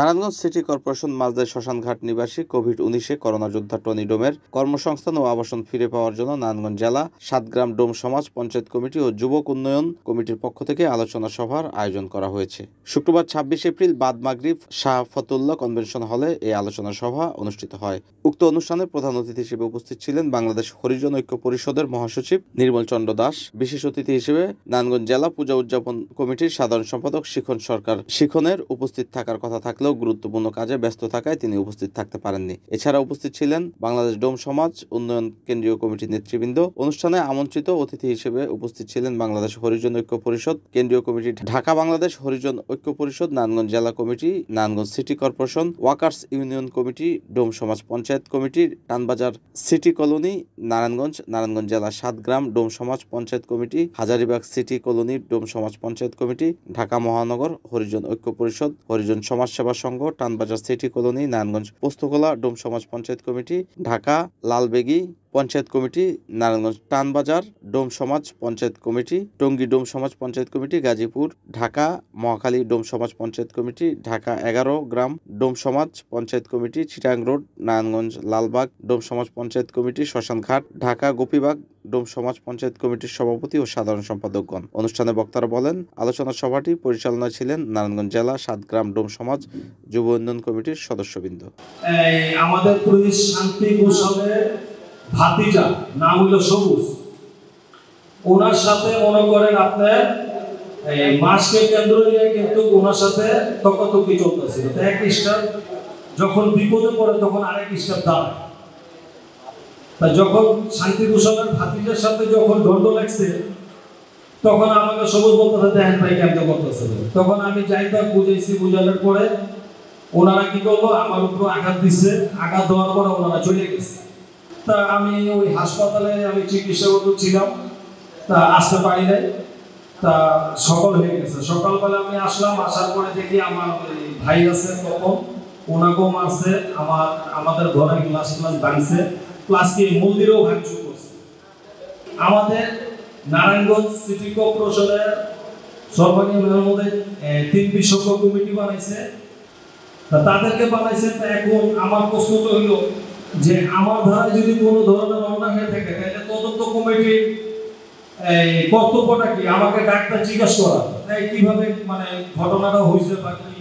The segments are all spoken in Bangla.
নারায়ণগঞ্জ সিটি কর্পোরেশন মাঝদায় শ্মশানঘাট নিবাসী কোভিড-19 করোনা যোদ্ধা টনি ডোমের কর্মসংস্থান ও আবাসন ফিরে পাওয়ার জন্য নারায়ণগঞ্জ জেলা সাতগ্রাম ডোম সমাজ পঞ্চায়েত কমিটি ও যুবক উন্নয়ন কমিটির পক্ষ থেকে আলোচনা সভার আয়োজন করা হয়েছে। শুক্রবার ২৬ এপ্রিল বাদ মাগরিব শাহ ফতুল্লাহ কনভেনশন হলে এই আলোচনা সভা অনুষ্ঠিত হয়। উক্ত অনুষ্ঠানে প্রধান অতিথি হিসেবে উপস্থিত ছিলেন বাংলাদেশ হরিজন ঐক্য পরিষদের মহাসচিব নির্মল চন্দ্র দাস। বিশেষ অতিথি হিসেবে নারায়ণগঞ্জ জেলা পূজা উদযাপন কমিটির সাধারণ সম্পাদক শিখন সরকার। শিখনের উপস্থিত থাকার কথা থাকলেও গুরুত্বপূর্ণ কাজে ব্যস্ত থাকায় তিনি উপস্থিত থাকতে পারেননি। এছাড়া উপস্থিত ছিলেন বাংলাদেশ ডোম সমাজ উন্নয়ন কেন্দ্রীয় কমিটির নেতৃবৃন্দ। অনুষ্ঠানে আমন্ত্রিত অতিথি হিসেবে উপস্থিত ছিলেন বাংলাদেশ হরিজন ঐক্য পরিষদ কেন্দ্রীয় কমিটি, ঢাকা বাংলাদেশ হরিজন ঐক্য পরিষদ, নারায়ণগঞ্জ জেলা committee, Narayanganj city corporation, workers union committee, Dom সমাজ panchayat committee, Tanbazar city colony, Narayanganj জেলা সাতগ্রাম ডোম সমাজ panchayat committee, Hazaribagh city colony Dom সমাজ পঞ্চায়েত কমিটি, ঢাকা মহানগর হরিজন ঐক্য পরিষদ, হরিজন সমাজ সেবা সংঘ, টানবাজার সিটি কলোনি, নারায়ণগঞ্জ পোস্তগোলা ডোম সমাজ পঞ্চায়েত কমিটি, ঢাকা লালবেগী পঞ্চায়েত কমিটি, নারায়ণগঞ্জ টানবাজার ডোম সমাজ পঞ্চায়েত কমিটি, টঙ্গী ডোম সমাজ পঞ্চায়েত কমিটি, গাজীপুর, ঢাকা মহাখালী ডোম সমাজ পঞ্চায়েত কমিটি, ঢাকা 11 গ্রাম ডোম সমাজ পঞ্চায়েত কমিটি, চিটাং রোড নারায়ণগঞ্জ লালবাগ ডোম সমাজ পঞ্চায়েত কমিটি, শ্মশানঘাট ঢাকা গোপীবাগ ডোম সমাজ পঞ্চায়েত কমিটির সভাপতি ও সাধারণ সম্পাদকগণ। অনুষ্ঠানে বক্তারা বলেন, আলোচনা সভাটি পরিচালনায় ছিলেন নারায়ণগঞ্জ জেলা সাতগ্রাম ডোম সমাজ যুব উন্নয়ন কমিটির সদস্যবৃন্দ। আমাদের পুলিশ শান্তি কৌশলে ভাতিজা নাম হইল সবুজ, ওনার সাথে মনে করেন আপনার মাসকে কেন্দ্র নিয়ে কিন্তু ওনার সাথে তকাতকি চলতেছিল। এক স্টাফ যখন বিপদে পড়ে তখন আরেক স্টাফ দাঁড়ায়। তা যখন শান্তি কৌশলের ভাতিজার সাথে যখন দ্বন্দ্ব লাগছে তখন আমাকে সবুজ বলতে দেখেন ভাই কেমন করতেছে। তখন আমি যাইতে বুঝাইছি, বুঝানোর পরে ওনারা কি করলো, আমার উপর আঘাত দিচ্ছে। আঘাত দেওয়ার পরে ওনারা চলে গেছে। তা আমি ওই হাসপাতালে আমি চিকিৎসারত ছিলাম, তা আসতে পারি নাই। তা সকাল হয়ে গেছে। সকালবেলা আমি আসলাম, আসার পরে দেখি আমার ভাই আছে, তখন ওনাকেও মারছে, আমাদের ঘরে গ্লাস ভাঙছে, প্লাস কি মন্দিরেও ভাঙচুর করছে। আমাদের নারায়ণগঞ্জ সিটি কর্পোরেশনের সর্বনিম্নের মধ্যে 3 বিশেষজ্ঞ কমিটি বানাইছে। তা তাদেরকে বানাইছে। তা এখন আমার প্রশ্ন তো হইল যে আমার ধারায় যদি কোনো ধরনের অন্যায় হয়ে থাকে তাহলে তদন্ত কমিটির কর্তব্যটা কি? আমাকে ডাক্তার জিজ্ঞাসা করা কিভাবে মানে ঘটনাটা হয়েছে বা কি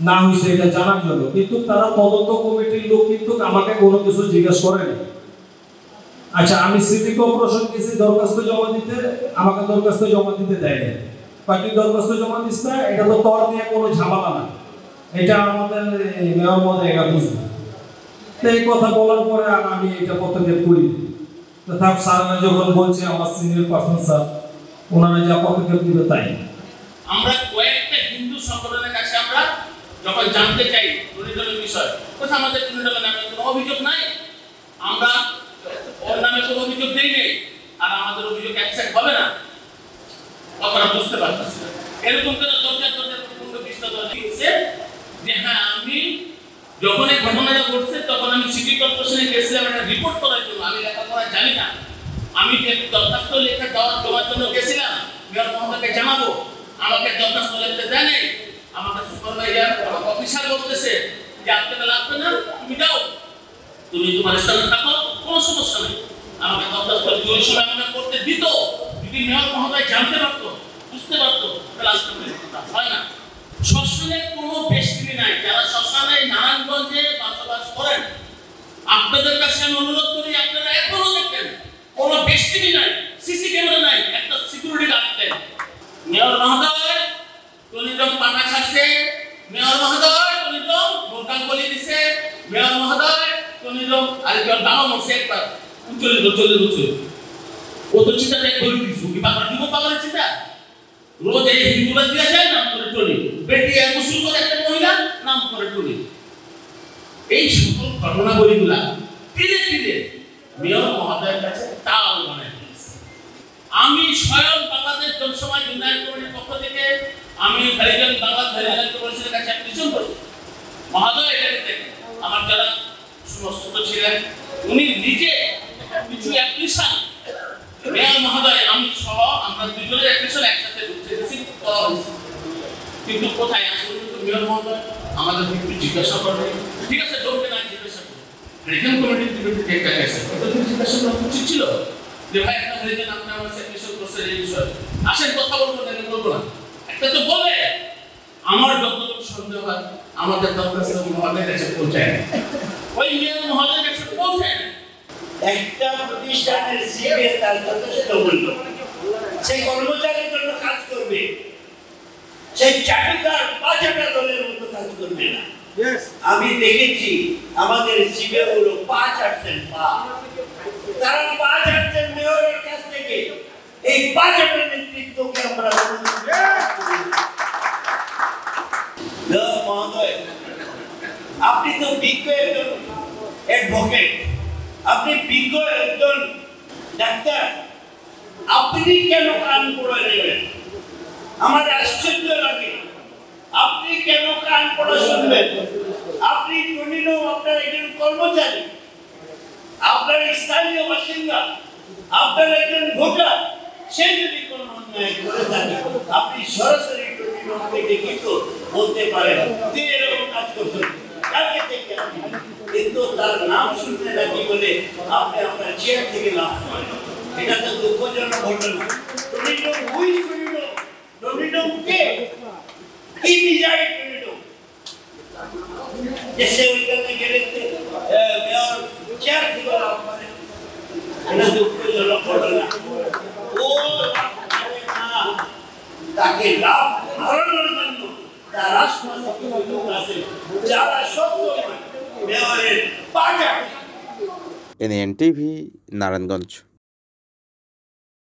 না হয়েছে এটা জানার জন্য। কিন্তু তারা তদন্ত কমিটির লোক কিন্তু আমাকে কোনো কিছু জিজ্ঞাসা করেনি। আচ্ছা, আমি সিটি কর্পোরেশন গেছি দরখাস্ত জমা দিতে, আমাকে দরখাস্ত জমা দিতে দেয়নি। বাকি দরখাস্ত জমা দিস না, এটা তো তর নিয়ে কোনো ঝামেলা না, এটা আমাদের মেয়র মধ্যে এটা বুঝবে। এই কথা বলার পরে আর আমি এটা পদক্ষেপ করি। তথাপ স্যাররা যখন বলছে, আমার সিনিয়র পার্সন স্যার, ওনারা যা পদক্ষেপ দিবে তাই। আমরা কয়েকটা হিন্দু সংগঠনের কাছে আমরা যখন জানতে চাই টুনিডলের বিষয়, কোথাও আমাদের টুনিডলের নামে কোনো অভিযোগ নাই, আমরা ওর নামে কোনো অভিযোগ দেই নেই, আর আমাদের অভিযোগ অ্যাকসেপ্ট হবে না। আপনারা বুঝতে পারতেছি না এরকম করে দরজার পূর্ণ বিস্তার দিচ্ছে যে হ্যাঁ, আমি যখন এই ঘটনাটা ঘটছে তখন আমি সিটি কর্পোরেশনে গেছিলাম একটা রিপোর্ট করার জন্য। আমি লেখাপড়া জানি না, আমি দরখাস্ত লেখা দেওয়ার জন্য গেছিলাম, মেয়র মহোদয়কে জানাবো, আমাকে দরখাস্ত লিখতে দেয় নাই। আমাকে সুপারভাইজার, আমার অফিসার বলতেছে যে আপনাকে লাগবে না, তুমি যাও, তুমি তোমার স্থানে থাকো, কোনো সমস্যা নেই। আমাকে দরখাস্ত ওই সময় আমাকে করতে দিত। যদি মেয়র মহোদয় জানতে পারতো, বুঝতে পারতো, তাহলে আসতে হয় না। শ্মশানে কোনো বেষ্টনী নাই। যারা শ্মশানে নারায়ণগঞ্জে বসবাস করেন, আপনাদের কাছে আমি অনুরোধ করি, আপনারা এখনো দেখেন কোনো বেষ্টনী নাই, সিসি ক্যামেরা নাই, একটা সিকিউরিটি গার্ড দেন। মেয়র মহোদয় টনিডম পাটা খাচ্ছে, মেয়র মহোদয় টনিডম মোকাম বলি দিছে, মেয়র মহোদয় টনিডম আরেকবার দাও মরছে একবার চলে ও তো চিন্তা দেখ বলি দিছো কি বাবা দিব পাগলের চিন্তা। রোজ এই হিন্দুরা দিয়া যায় নাম করে টনি, বেটি আর মুসলিম করে একটা মহিলা নাম করে টনি। এই সকল ঘটনাবলীগুলা ধীরে ধীরে মেয়র মহোদয়ের কাছে তাল বানায় দিয়েছে। আমি স্বয়ং বাংলাদেশ জনসমাজ উন্নয়ন কমিটির পক্ষ থেকে আমি বাংলাদেশ কমিটির কাছে অ্যাপ্লিকেশন করেছি। মহোদয় এটা দেখেন, আমার যারা সমস্ত ছিলেন উনি নিজে কিছু অ্যাপ্লিকেশন মেয়র মহোদয় আমি সহ আমরা দুজনের অ্যাপ্লিকেশন একসাথে রিসিভ করা হয়েছে। কিন্তু কোথায় আসলে মেয়র মহোদয় আমাদের একটু জিজ্ঞাসা করবে, ঠিক আছে ডোমকে না জিজ্ঞাসা করবে, রিজন কমিটির বিরুদ্ধে কে কাজ আছে ওদের জিজ্ঞাসা করা উচিত ছিল যে ভাই একটা রিজন আপনি আমার সেকশন করছেন এই বিষয়ে আসেন কথা বলবো না, বলবো না, একটা তো বলে। আমার যতটুকু সন্দেহ হয় আমাদের দপ্তর মহলের কাছে পৌঁছায় না, ওই মেয়ের মহলের কাছে পৌঁছায় না। একটা প্রতিষ্ঠানের সিএ তার যথেষ্ট মূল্য, সেই কর্মচারীর জন্য কাজ করবে, সেই চাকরিদার পাঁচটা দলের মতো কাজ করবে না। আমি দেখেছি আমাদের সিএ গুলো 5-8 পা, তারা 5-8 মেয়রের কাছ থেকে এই 5-8 নেতৃত্বকে আমরা মহোদয়, আপনি তো বিজ্ঞ একজন অ্যাডভোকেট, আপনি বিজ্ঞ একজন ডাক্তার, আপনি কেন কান পড়ে নেবেন? আমার আশ্চর্য লাগে, আপনি কেন কান পড়ে শুনবেন? আপনি টনিনো আপনার একজন কর্মচারী, আপনার স্থানীয় বাসিন্দা, আপনার একজন ভোটার, সে যদি কোনো অন্যায় করে থাকে আপনি সরাসরি টনিনোকে ডেকে তো বলতে পারেন যে এরকম কাজ করছেন, তাকে দেখে কিন্তু তার নাম শুনতে নাকি বলে আপনি আপনার চেয়ার থেকে লাভ করেন। এটা তো দুঃখজনক ঘটনা। টনিনো হুই টনিনো, টনিনো কে কি বিজয় টনিনো जैसे ওইখানে গেলে মেয়র চেয়ার থেকে লাভ করে, এটা দুঃখজনক ঘটনা। ও তাকে লাভ হারানোর জন্য তার রাষ্ট্রপতি লোক আছে যারা সবসময় মেয়রের পাটা। NN TV, Narayanganj.